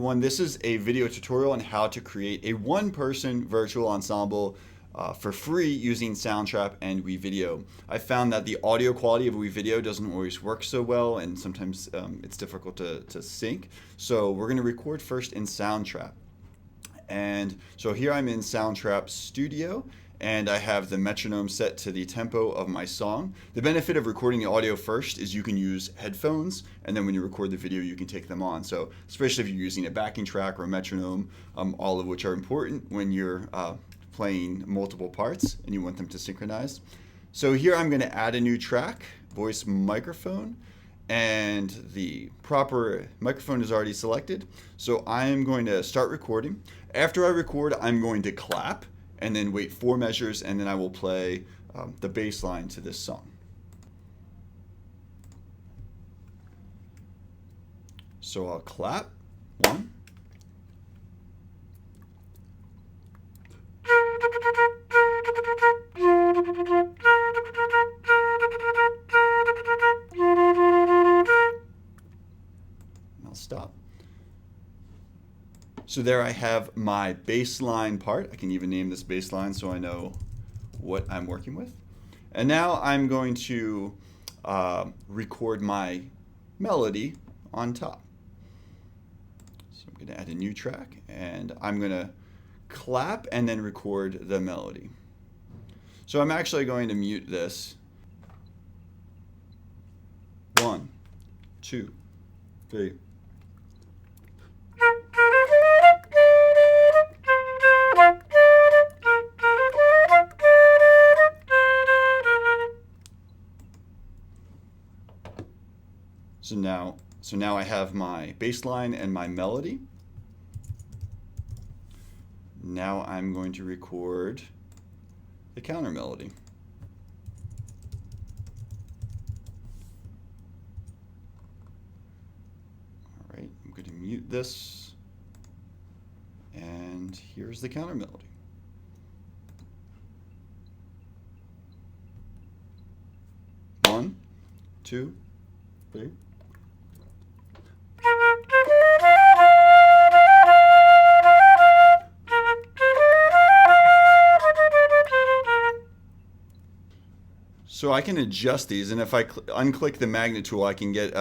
This is a video tutorial on how to create a one-person virtual ensemble for free using Soundtrap and WeVideo. I found that the audio quality of WeVideo doesn't always work so well, and sometimes it's difficult to sync. So we're going to record first in Soundtrap. And so here I'm in Soundtrap Studio, and I have the metronome set to the tempo of my song. The benefit of recording the audio first is you can use headphones, and then when you record the video, you can take them on. So especially if you're using a backing track or a metronome, all of which are important when you're playing multiple parts and you want them to synchronize. So here I'm going to add a new track, voice microphone, and the proper microphone is already selected. So I'm going to start recording. After I record, I'm going to clap and then wait 4 measures, and then I will play the bass line to this song. So I'll clap. 1. I'll stop. So there I have my bass line part. I can even name this bass line so I know what I'm working with. And now I'm going to record my melody on top. So I'm going to add a new track, and I'm going to clap and then record the melody. So I'm actually going to mute this. 1, 2, 3. So now I have my bass line and my melody. Now I'm going to record the counter melody. All right, I'm going to mute this, and here's the counter melody. One, 2, 3. So I can adjust these, and if I unclick the magnet tool, I can get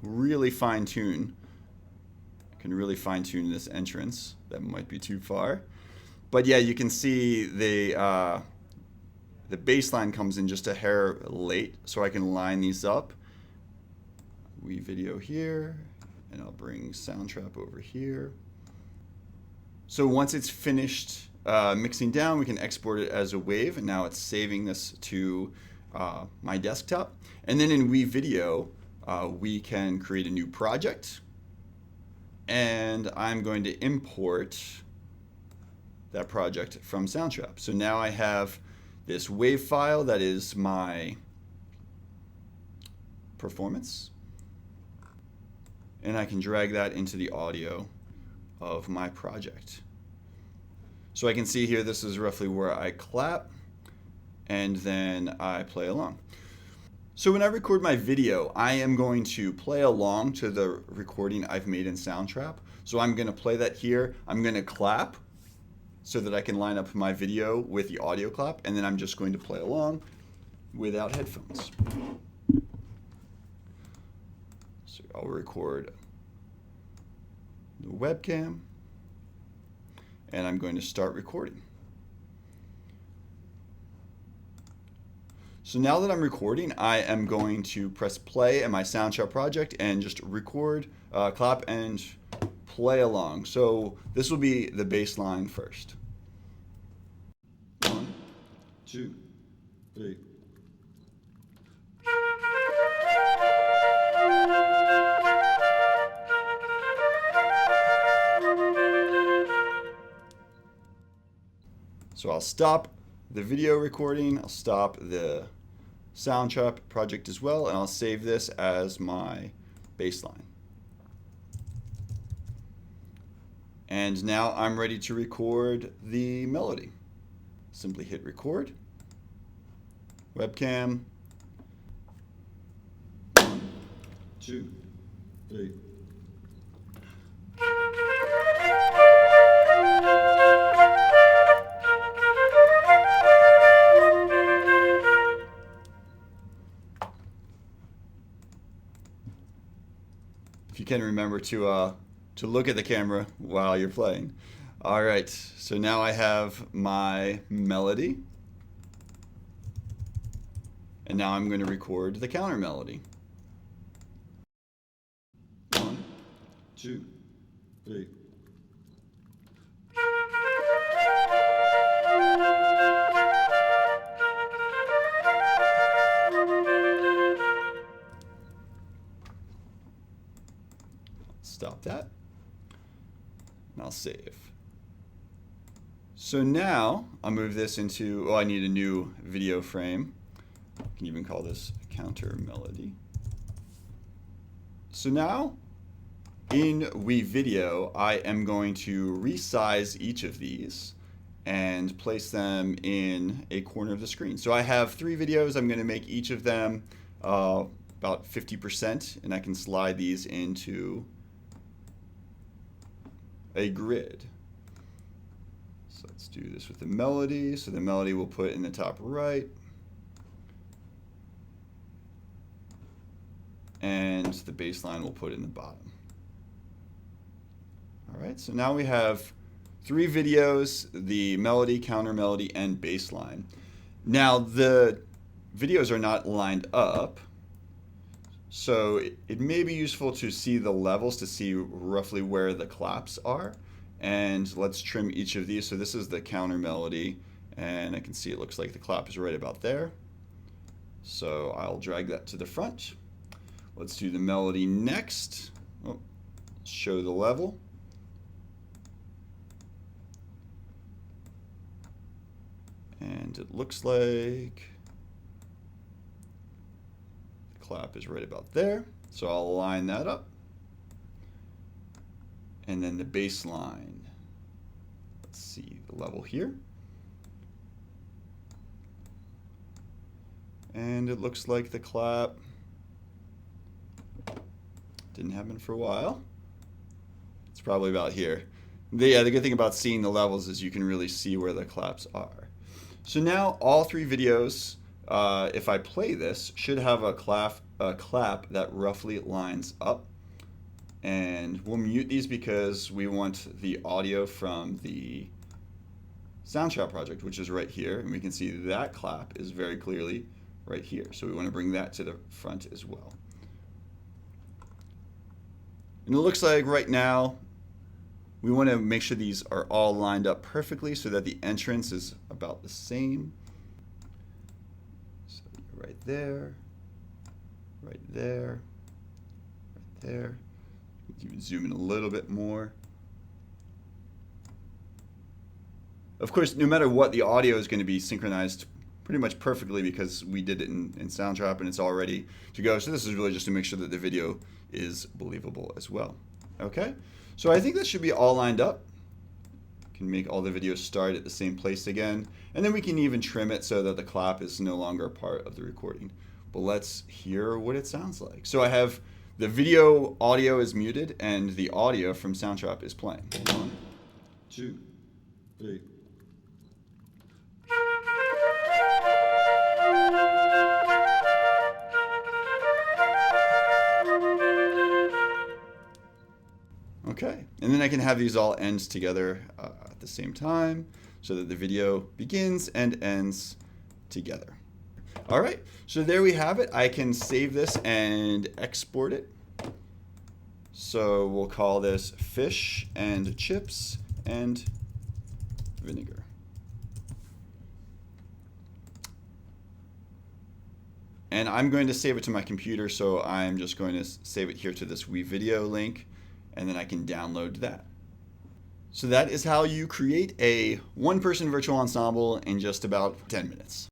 really fine tune. I can really fine tune this entrance. That might be too far, but yeah, you can see the bass line comes in just a hair late, so I can line these up. WeVideo here, and I'll bring Soundtrap over here. So once it's finished mixing down, we can export it as a wave, and now it's saving this to my desktop. And then in WeVideo, we can create a new project, and I'm going to import that project from Soundtrap. So now I have this wave file that is my performance, and I can drag that into the audio of my project. So I can see here, this is roughly where I clap, and then I play along. So when I record my video, I am going to play along to the recording I've made in Soundtrap. So I'm going to play that here. I'm going to clap so that I can line up my video with the audio clap, and then I'm just going to play along without headphones. So I'll record the webcam, and I'm going to start recording. So now that I'm recording, I am going to press play in my Soundtrap project and just record, clap, and play along. So this will be the bass line first. 1, 2, 3. So I'll stop the video recording, I'll stop the Soundtrap project as well, and I'll save this as my bass line. And now I'm ready to record the melody. Simply hit record, webcam, 1, 2, 3. Again, remember to look at the camera while you're playing. All right, so now I have my melody. And now I'm going to record the counter melody. 1, 2, 3. Stop that. And I'll save. So now I'll move this into, oh, I need a new video frame. I can even call this counter melody. So now in WeVideo, I am going to resize each of these and place them in a corner of the screen. So I have 3 videos. I'm going to make each of them about 50%, and I can slide these into a grid. So let's do this with the melody. So the melody we'll put in the top right. And the bass line we'll put in the bottom. All right, so now we have 3 videos, the melody, counter melody, and bass line. Now the videos are not lined up, so it may be useful to see the levels to see roughly where the claps are. And let's trim each of these. So this is the counter melody, and I can see it looks like the clap is right about there. So I'll drag that to the front. Let's do the melody next. Oh, show the level. And it looks like the clap is right about there. So I'll line that up. And then the bass line. Let's see the level here. And it looks like the clap didn't happen for a while. It's probably about here. The good thing about seeing the levels is you can really see where the claps are. So now all 3 videos, if I play this, should have a clap that roughly lines up. And we'll mute these because we want the audio from the Soundtrap project, which is right here. And we can see that clap is very clearly right here. So we want to bring that to the front as well. And it looks like right now we want to make sure these are all lined up perfectly so that the entrance is about the same. So right there, right there, right there. You can zoom in a little bit more. Of course, no matter what, the audio is going to be synchronized pretty much perfectly because we did it in Soundtrap and it's all ready to go. So this is really just to make sure that the video is believable as well. Okay, so I think that should be all lined up. You can make all the videos start at the same place again, and then we can even trim it so that the clap is no longer a part of the recording. But let's hear what it sounds like. So I have the video audio is muted and the audio from Soundtrap is playing. 1, 2, 3. Okay, and then I can have these all end together at the same time so that the video begins and ends together. All right, so there we have it. I can save this and export it. So we'll call this fish and chips and vinegar. And I'm going to save it to my computer, so I'm just going to save it here to this WeVideo link, and then I can download that. So that is how you create a one-person virtual ensemble in just about 10 minutes.